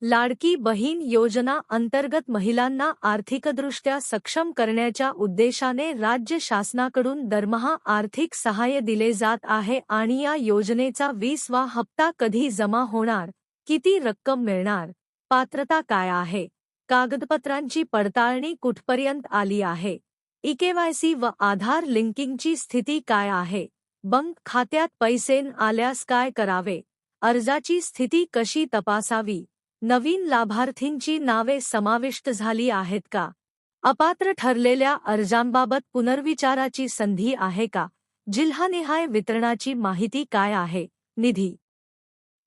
लाडकी बहीण योजना अंतर्गत महिलांना आर्थिकदृष्ट्या सक्षम करण्याच्या उद्देशाने राज्य शासनाकडून दरमहा आर्थिक सहाय्य दिले जात आहे आणि या योजनेचा 20वा हप्ता कधी जमा होणार, किती रक्कम मिळणार, पात्रता काय आहे, कागदपत्रांची पडताळणी कुठपर्यंत आली आहे, ई-केवायसी व आधार लिंकिंगची स्थिती काय आहे, बँक खात्यात पैसे आल्यास काय करावे, अर्जाची स्थिती कशी तपासावी, नवीन लाभार्थींची नावे समाविष्ट झाली आहेत का, अपात्र ठरलेल्या अर्जांबाबत पुनर्विचाराची संधी आहे का, जिल्हानिहाय वितरणाची माहिती काय आहे, निधी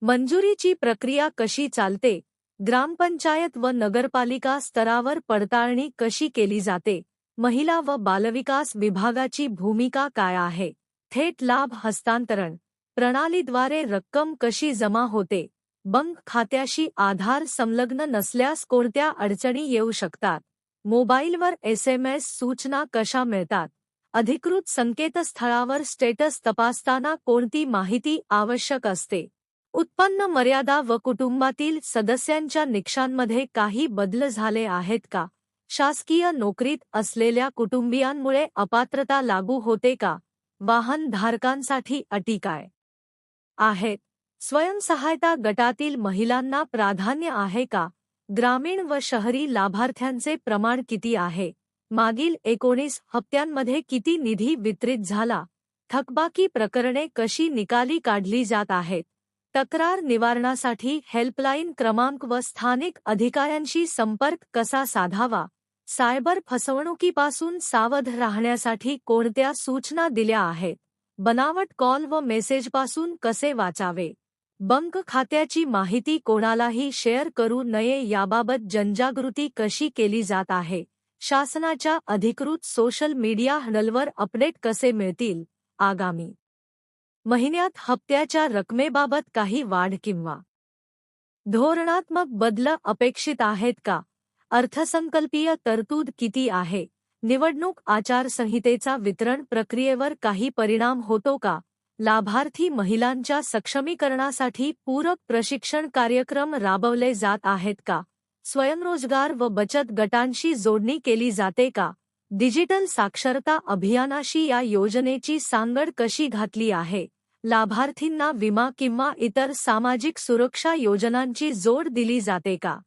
मंजुरीची प्रक्रिया कशी चालते, ग्रामपंचायत व नगरपालिका स्तरावर पडताळणी कशी केली जाते, महिला व बालविकास विभागाची भूमिका काय आहे, थेट लाभ हस्तांतरण प्रणालीद्वारे रक्कम कशी जमा होते, बँक खात्याशी आधार संलग्न नसल्यास कोणत्या अडचणी येऊ शकतात, मोबाईलवर SMS सूचना कशा मिळतात, अधिकृत संकेतस्थळावर स्टेटस तपासताना कोणती माहिती आवश्यक असते, उत्पन्न मर्यादा व कुटुंबातील सदस्यांच्या निकषांमध्ये काही बदल झाले आहेत का, शासकीय नोकरीत असलेल्या कुटुंबियांमुळे अपात्रता लागू होते का, वाहन धारकांसाठी अटी काय आहेत, स्वयंसहायता गटातील महिलांना प्राधान्य आहे का, ग्रामीण व शहरी लाभार्थ्यांचे प्रमाण किती आहे, मागील 19 हप्त्यांमध्ये किती निधी वितरित झाला, थकबाकी प्रकरणे कशी निकाली काढली जात आहेत, तक्रार निवारणासाठी हेल्पलाईन क्रमांक व स्थानिक अधिकाऱ्यांशी संपर्क कसा साधावा, सायबर फसवणुकीपासून सावध राहण्यासाठी कोणत्या सूचना दिल्या आहेत, बनावट कॉल व मेसेजपासून कसे वाचावे, बँक खात्याची माहिती कोणालाही शेअर करू नये याबाबत जनजागृती कशी केली जात आहे, शासनाच्या अधिकृत सोशल मीडिया हँडलवर अपडेट कसे मिळतील, आगामी महिन्यात हप्त्याच्या रकमेबाबत काही वाढ किंवा धोरणात्मक बदल अपेक्षित आहेत का, अर्थसंकल्पीय तरतूद किती आहे, निवडणूक आचारसंहितेचा वितरण प्रक्रियेवर काही परिणाम होतो का, लाभार्थी महिलांच्या सक्षमीकरणासाठी पूरक प्रशिक्षण कार्यक्रम राबवले जात आहेत का, स्वयंरोजगार व बचत गटांशी जोडणी केली जाते का, डिजिटल साक्षरता अभियानाशी या योजनेची सांगड कशी घातली आहे, लाभार्थींना विमा किंवा इतर सामाजिक सुरक्षा योजनांची जोड दिली जाते का,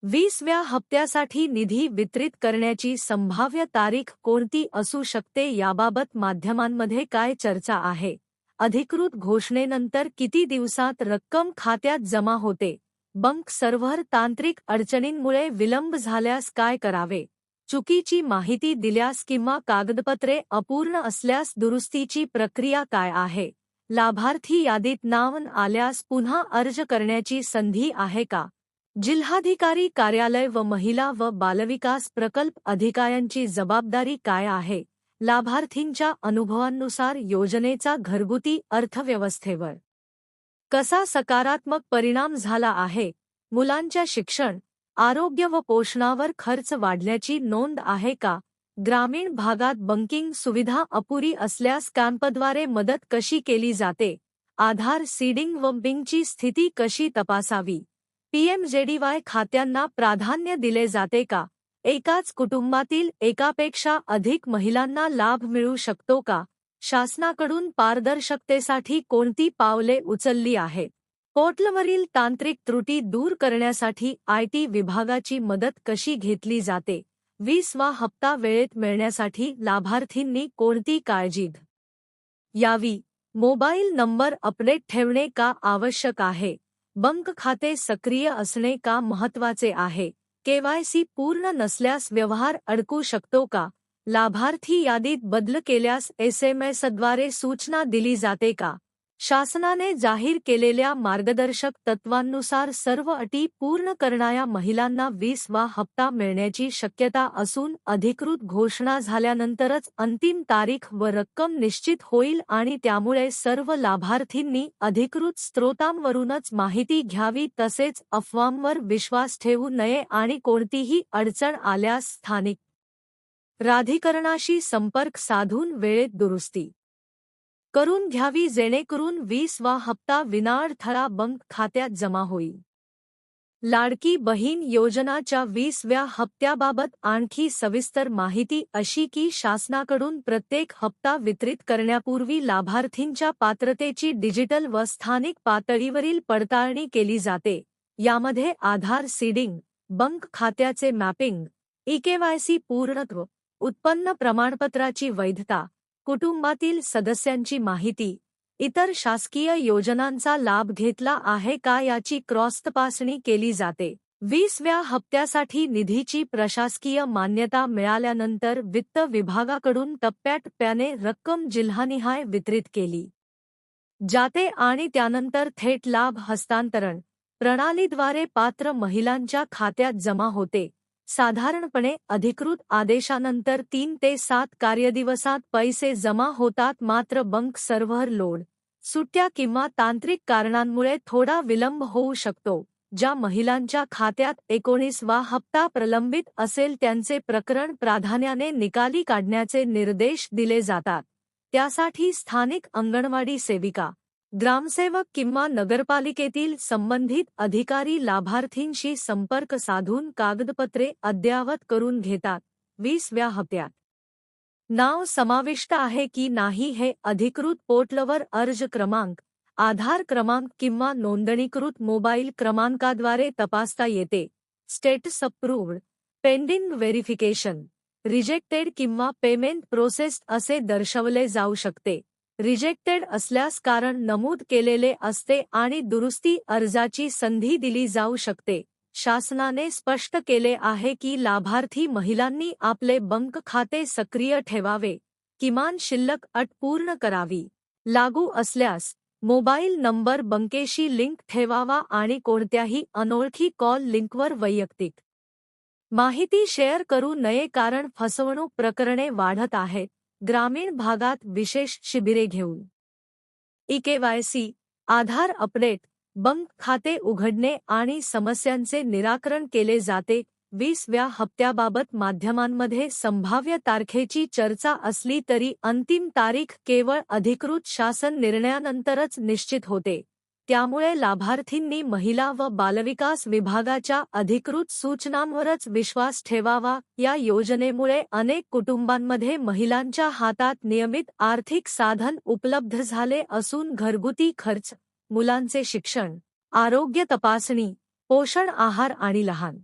20व्या हप्त्यासाठी निधी वितरित करण्याची संभाव्य तारीख कोणती असू शकते याबाबत माध्यमांमध्ये काय चर्चा आहे, अधिकृत घोषणेनंतर किती दिवसात रक्कम खात्यात जमा होते, बँक सर्व्हर तांत्रिक अडचणींमुळे विलंब झाल्यास काय करावे, चुकीची माहिती दिल्यास किंवा कागदपत्रे अपूर्ण असल्यास दुरुस्तीची प्रक्रिया काय आहे, लाभार्थी यादीत नाव आल्यास पुन्हा अर्ज करण्याची संधी आहे का, जिल्हाधिकारी कार्यालय व महिला व बालविकास प्रकल्प अधिकाऱ्यांची जबाबदारी काय आहे, लाभार्थींच्या अनुभवांनुसार योजनेचा घरगुती अर्थव्यवस्थेवर कसा सकारात्मक परिणाम झाला आहे, मुलांच्या शिक्षण, आरोग्य व पोषणावर खर्च वाढल्याची नोंद आहे का, ग्रामीण भागात बँकिंग सुविधा अपुरी असल्यास कॅम्पद्वारे मदत कशी केली जाते, आधार सीडिंग व बिंगची स्थिती कशी तपासावी, PMJDY खात्यांना प्राधान्य दिले जाते का, एकाच कुटुंबातील एकापेक्षा अधिक महिलांना लाभ मिळू शकतो का, शासनाकडून पारदर्शकतेसाठी कोणती पावले उचलली आहेत, पोर्टलवरील तांत्रिक त्रुटी दूर करण्यासाठी IT विभागाची मदत कशी घेतली जाते, 20वा हप्ता वेळेत मिळण्यासाठी लाभार्थींनी कोणती काळजी यावी, मोबाईल नंबर अपडेट ठेवणे का आवश्यक आहे, बँक खाते सक्रिय असणे का महत्त्वाचे आहे, KYC पूर्ण नसल्यास व्यवहार अडकू शकतो का, लाभार्थी यादीत बदल केल्यास SMS द्वारे सूचना दिली जाते का, शासनाने जाहीर केलेल्या मार्गदर्शक तत्वांनुसार सर्व अटी पूर्ण करणाऱ्या महिलांना 20वा हप्ता मिळण्याची शक्यता असून अधिकृत घोषणा झाल्यानंतरच अंतिम तारीख व रक्कम निश्चित होईल आणि त्यामुळे सर्व लाभार्थींनी अधिकृत स्त्रोतांवरूनच माहिती घ्यावी तसेच अफवांवर विश्वास ठेवू नये आणि कोणतीही अडचण आल्यास स्थानिक प्राधिकरणाशी संपर्क साधून वेळेत दुरुस्ती करून घ्यावी जेणेकरून 20वा हप्ता विनाअडथळा बँक खात्यात जमा होईल। लाडकी बहीण योजनाच्या 20व्या हप्त्याबाबत आणखी सविस्तर माहिती अशी की शासनाकडून प्रत्येक हप्ता वितरित करण्यापूर्वी लाभार्थींच्या पात्रतेची डिजिटल व स्थानिक पातळीवरील पडताळणी केली जाते. यामध्ये आधार सीडिंग, बँक खात्याचे मॅपिंग, ई-केवायसी पूर्णत्व, उत्पन्न प्रमाणपत्राची वैधता, कुटुंबातील सदस्यांची माहिती, इतर शासकीय योजनांचा लाभ घेतला आहे का याची क्रॉस तपासणी केली जाते. 20व्या हप्त्यासाठी निधीची प्रशासकीय मान्यता मिळाल्यानंतर वित्त विभागाकडून टप्प्याटप्प्याने रक्कम जिल्हानिहाय वितरित केली जाते आणि त्यानंतर थेट लाभ हस्तांतरण प्रणालीद्वारे पात्र महिलांच्या खात्यात जमा होते. साधारणपणे अधिकृत आदेशानंतर 3 ते 7 कार्यदिवसात पैसे जमा होतात, मात्र बँक सर्व्हर लोड, सुट्ट्या किंवा तांत्रिक कारणांमुळे थोडा विलंब होऊ शकतो. ज्या महिलांच्या खात्यात 19वा हप्ता प्रलंबित असेल त्यांचे प्रकरण प्राधान्याने निकाली काढण्याचे निर्देश दिले जातात. त्यासाठी स्थानिक अंगणवाडी सेविका, ग्रामसेवक किंवा नगरपालिकेतील संबंधित अधिकारी लाभार्थींशी संपर्क साधून कागदपत्रे अद्ययावत करून घेतात. 20व्या हप्त्यात नाव समाविष्ट आहे की नाही हे अधिकृत पोर्टलवर अर्ज क्रमांक, आधार क्रमांक किंवा नोंदणीकृत मोबाईल क्रमांकाद्वारे तपासता येते. Status approved, pending verification, rejected किंवा पेमेंट प्रोसेस्ड असे दर्शवले जाऊ शकते. रिजेक्टेड असल्यास कारण नमूद केलेले असते आणि दुरुस्ती अर्जाची संधी दिली जाऊ शकते. शासनाने स्पष्ट केले आहे की लाभार्थी महिलांनी आपले बँक खाते सक्रिय ठेवावे, किमान शिल्लक अट पूर्ण करावी. लागू असल्यास मोबाईल नंबर बँकेशी लिंक ठेवावा आणि कोणत्याही अनोळखी कॉल लिंकवर वैयक्तिक माहिती शेअर करू नये कारण फसवणूक प्रकरणे वाढत आहेत. ग्रामीण भागात विशेष शिबिरे घेऊन ई-केवायसी, आधार अपडेट, बँक खाते उघडणे आणि समस्यांचे निराकरण केले जाते. 20व्या हप्त्याबाबत माध्यमांमध्ये संभाव्य तारखेची चर्चा असली तरी अंतिम तारीख केवळ अधिकृत शासन निर्णयानंतरच निश्चित होते. त्यामुळे लाभार्थींनी महिला व बालविकास विभागाच्या अधिकृत सूचनांवरच विश्वास ठेवावा. या योजनेमुळे अनेक कुटुंबांमध्ये महिलांच्या हातात नियमित आर्थिक साधन उपलब्ध झाले असून घरगुती खर्च, मुलांचे शिक्षण, आरोग्य तपासणी, पोषण आहार आणि लहान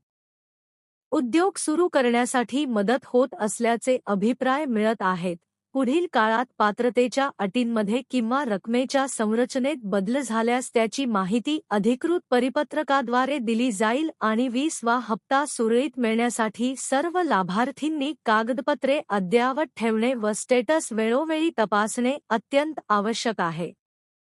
उद्योग सुरू करण्यासाठी मदत होत असल्याचे अभिप्राय मिळत आहेत. पुढील काळात पात्रतेच्या अटींमध्ये किंवा रकमेच्या संरचनेत बदल झाल्यास त्याची माहिती अधिकृत परिपत्रकाद्वारे दिली जाईल आणि 20वा हप्ता सुरळीत मिळण्यासाठी सर्व लाभार्थींनी कागदपत्रे अद्ययावत ठेवणे व स्टेटस वेळोवेळी तपासणे अत्यंत आवश्यक आहे.